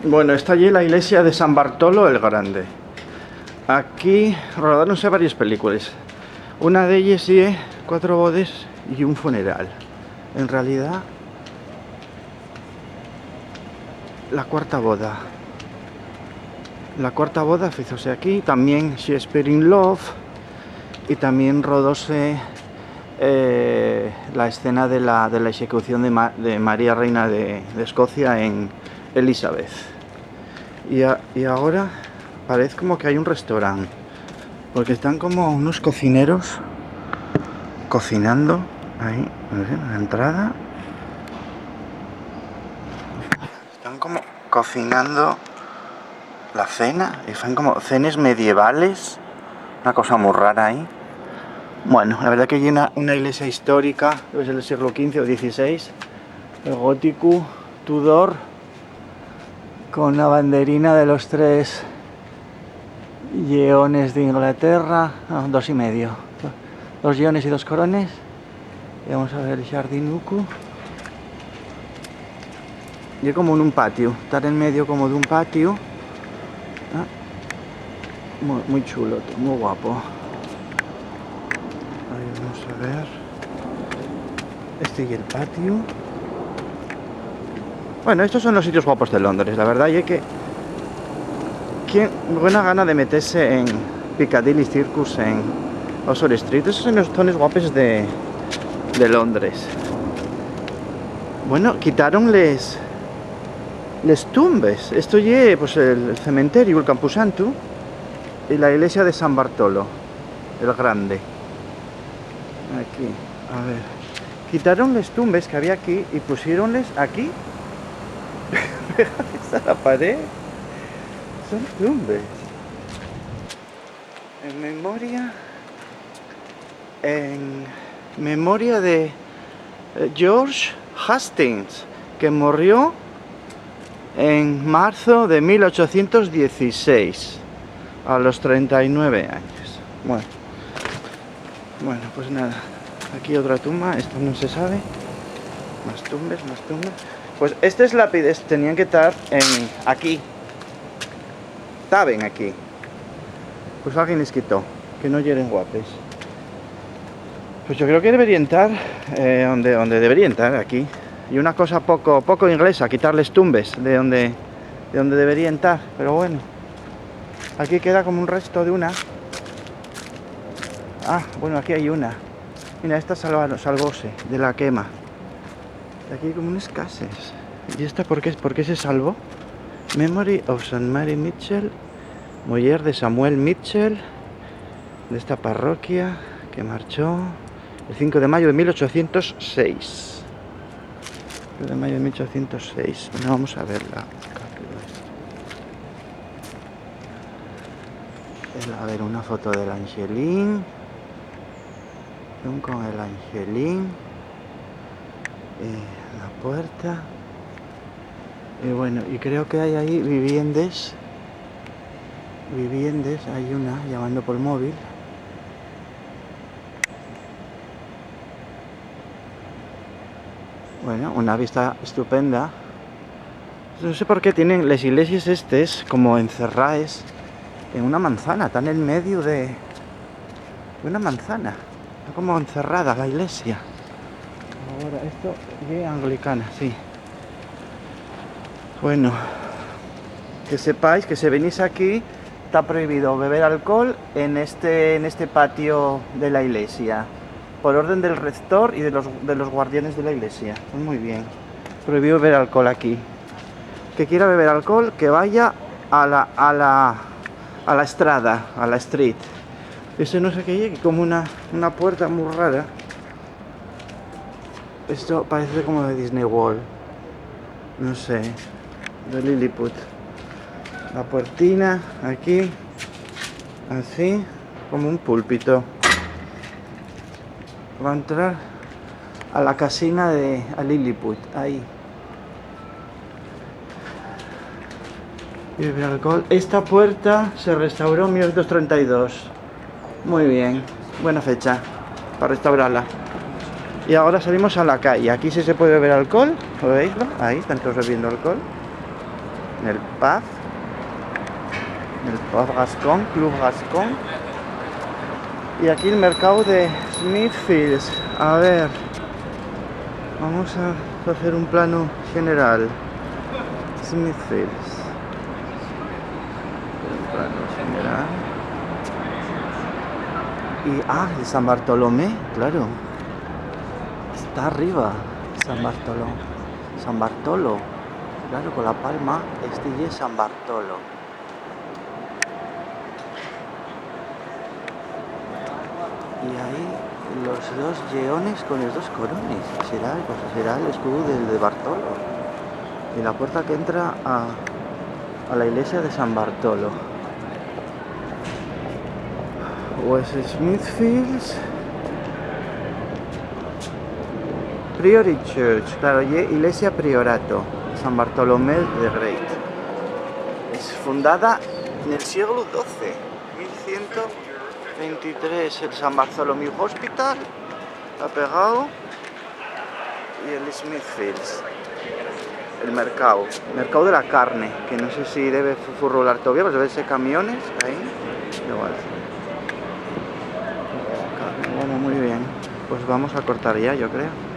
Bueno, está allí la iglesia de San Bartolo el Grande. Aquí rodaronse varias películas. Una de ellas es 4 bodes y un funeral. En realidad, la cuarta boda. La cuarta boda fíjose aquí. También Shakespeare in Love. Y también rodóse la escena de la ejecución de María Reina de Escocia en Elizabeth. Y ahora parece como que hay un restaurante, porque están como unos cocineros cocinando ahí, en la entrada. Están como cocinando la cena, y son como cenas medievales, una cosa muy rara ahí. Bueno, la verdad que hay una iglesia histórica, debe ser del siglo XV o XVI, el gótico Tudor, con la banderina de los 3 lleones de Inglaterra, no, 2 y medio, 2 lleones y 2 corones. Y vamos a ver el jardinuco. Y es como en un patio, estar en medio como de un patio. Muy chulo, muy guapo. Ahí vamos a ver. Este y el patio. Bueno, estos son los sitios guapos de Londres, la verdad. Y es que buena gana de meterse en Piccadilly Circus, en Oxford Street. Esos son los zonas guapos de Londres. Bueno, quitaron les tumbes. Esto es pues, el cementerio, el Camposanto, y la iglesia de San Bartolo el Grande. Aquí, a ver. Quitaron las tumbes que había aquí y pusieronles aquí. Pegadas a la pared. Son tumbes. En memoria de George Hastings, que murió en marzo de 1816, a los 39 años. Bueno, pues nada. Aquí otra tumba, esto no se sabe. Más tumbas. Pues estas lápides tenían que estar aquí. Estaban aquí. Pues alguien les quitó, que no hieren guapes. Pues yo creo que deberían estar donde deberían estar, aquí. Y una cosa poco inglesa, quitarles tumbes de donde deberían estar. Pero bueno, aquí queda como un resto de una. Ah, bueno, aquí hay una. Mira, esta salvóse de la quema. Aquí hay como unas casas. ¿Y esta por qué se salvó? Memory of St. Mary Mitchell, mujer de Samuel Mitchell, de esta parroquia, que marchó el 5 de mayo de 1806. 5 de mayo de 1806. Bueno, vamos a verla. A ver, una foto del Angelín. Con el Angelín. La puerta. Y bueno, y creo que hay ahí viviendas. Hay una llamando por móvil. Bueno, una vista estupenda. No sé por qué tienen las iglesias estas como encerradas en una manzana, están en medio de una manzana. Está como encerrada la iglesia. Ahora, esto es anglicana, sí. Bueno, que sepáis que si venís aquí, está prohibido beber alcohol en este patio de la iglesia, por orden del rector y de los guardianes de la iglesia. Muy bien. Prohibido beber alcohol aquí. Que quiera beber alcohol, que vaya a la estrada, a la street. Eso no sé qué es, como una puerta muy rara. Esto parece como de Disney World. No sé. De Lilliput. La puertina aquí. Así. Como un púlpito. Va a entrar a la casina de Lilliput. Ahí. Y beber alcohol. Esta puerta se restauró en 1932. Muy bien. Buena fecha para restaurarla. Y ahora salimos a la calle. Aquí sí se puede beber alcohol. ¿Lo veis? Ahí están todos bebiendo alcohol. en el pub Gascón, Club Gascón. Y aquí el mercado de Smithfields. A ver, vamos a hacer un plano general. Smithfields. Un plano general. Y el San Bartolomé, claro. Está arriba. San Bartolo. Claro, con la palma. Este ya es San Bartolo. Y ahí los dos leones con los dos corones. Será el escudo de Bartolo. Y la puerta que entra a la iglesia de San Bartolo. West Smithfields. Priory Church, claro, iglesia priorato, San Bartolomé de Great. Es fundada en el siglo XII, 1123, el San Bartholomew Hospital, ha pegado, y el Smithfields, el mercado de la carne, que no sé si debe furrular todavía, pues debe ser camiones, ahí, igual. Bueno, muy bien, pues vamos a cortar ya, yo creo.